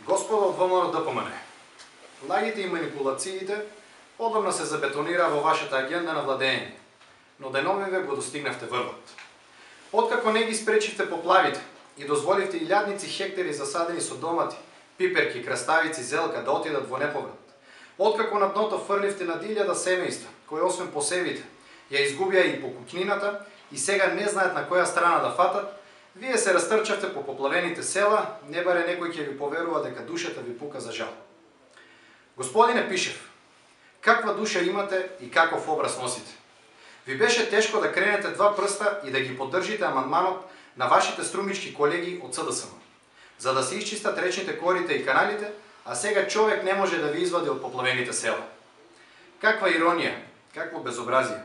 Господа од ВМРО ДПМН, лагите и манипулациите одамна се забетонира во вашата агенда на владење, но деновиве го достигнавте врвот. Откако не ги спречивте поплавите и дозволивте илјадници хектари засадени со домати, пиперки, краставици, зелка да отидат во неповрат, откако на дното фрливте над 1000 семејства, кои освен посевите, ја изгубија и покукнината и сега не знаат на која страна да фатат, вие се растрчавте по поплавените села, не баре некој ќе ви поверува дека душата ви пука за жал. Господине Пишев, каква душа имате и каков образ носите? Ви беше тешко да кренете два прста и да ги поддржите амандманот на вашите струмички колеги од СДСМ, за да се исчистат речните корита и каналите, а сега човек не може да ви извади од поплавените села. Каква иронија, какво безобразие.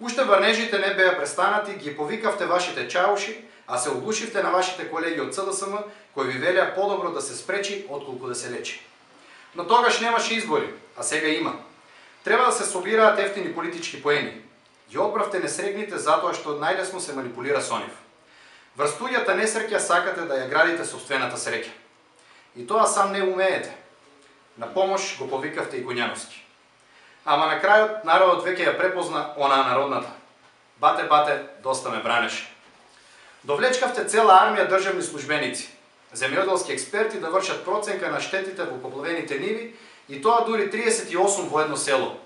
Уште врнежите не беа престанати, ги повикавте вашите чауши, а се оглушивте на вашите колеги од СДСМ, кои ви велеа подобро да се спречи отколку да се лечи. Но тогаш немаше избори, а сега има. Треба да се собираат ефтини политички поени. Ги одбравте несрекните затоа што најлесно се манипулира со нив. Врз туѓата несреќа сакате да ја градите собствената среќа. И тоа сам не умеете. На помош го повикавте и Коњановски. Ама на крајот народот веќе ја препозна онаа народната. Бате, бате, доста ме бранеше. Довлечкавте цела армија државни службеници, земјоделски експерти да вршат проценка на штетите во поплавените ниви и тоа дури 38 во едно село,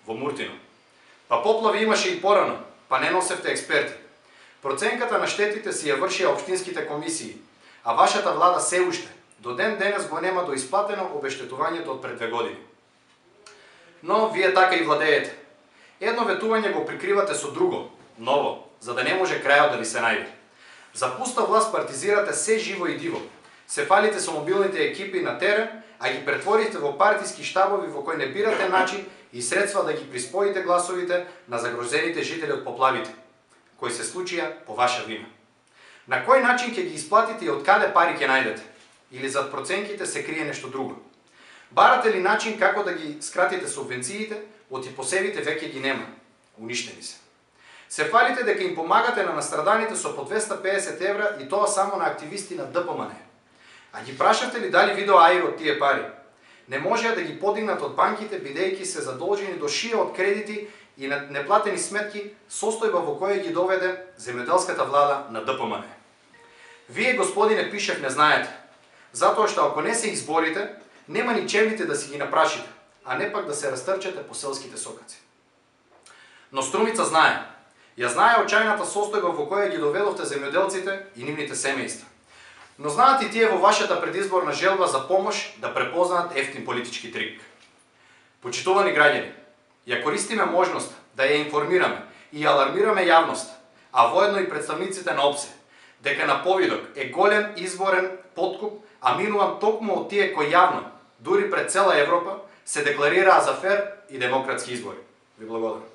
во Муртино. Па поплави имаше и порано, па не носевте експерти. Проценката на штетите си ја вршија општинските комисии, а вашата влада се уште, до ден денес го нема доисплатено обештетувањето од пред 2 години. Но вие така и владеете. Едно ветување го прикривате со друго, ново, за да не може крајот да ви се најде. За пуста власт партизирате се живо и диво. Се фалите со мобилните екипи на терен, а ги претворите во партиски штабови во кои не бирате начин и средства да ги приспоите гласовите на загрозените жители од поплавите, кои се случија по ваша вина. На кој начин ќе ги исплатите и од каде пари ќе најдете? Или зад проценките се крие нешто друго? Барате ли начин како да ги скратите субвенциите, од и посевите веќе ги нема? Уништени се. Се фалите дека им помагате на настраданите со по 250 евра и тоа само на активисти на ДПМН. А ги прашавте ли дали видео аир од тие пари? Не можеа да ги подигнат од банките, бидејќи се задолжени до шија од кредити и неплатени сметки, состојба во која ги доведе земјоделската влада на ДПМН. Вие, господине Пишев, не знаете, затоа што ако не се изборите, нема ни чевлите да си ги напрашите, а не пак да се растрчате по селските сокаци. Но Струмица знае. Ја знае очајната состојба во која ги доведовте земјоделците и нивните семејства. Но знаат и тие во вашата предизборна желба за помош да препознаат ефтин политички трик. Почитувани граѓани, ја користиме можност да ја информираме и алармираме јавноста, а воедно и представниците на ОПСЕ, дека на повидок е голем изборен подкуп, а минувам токму од тие кои јавно, дури пред цела Европа, се декларираа за фер и демократски избори. Ви благодарам.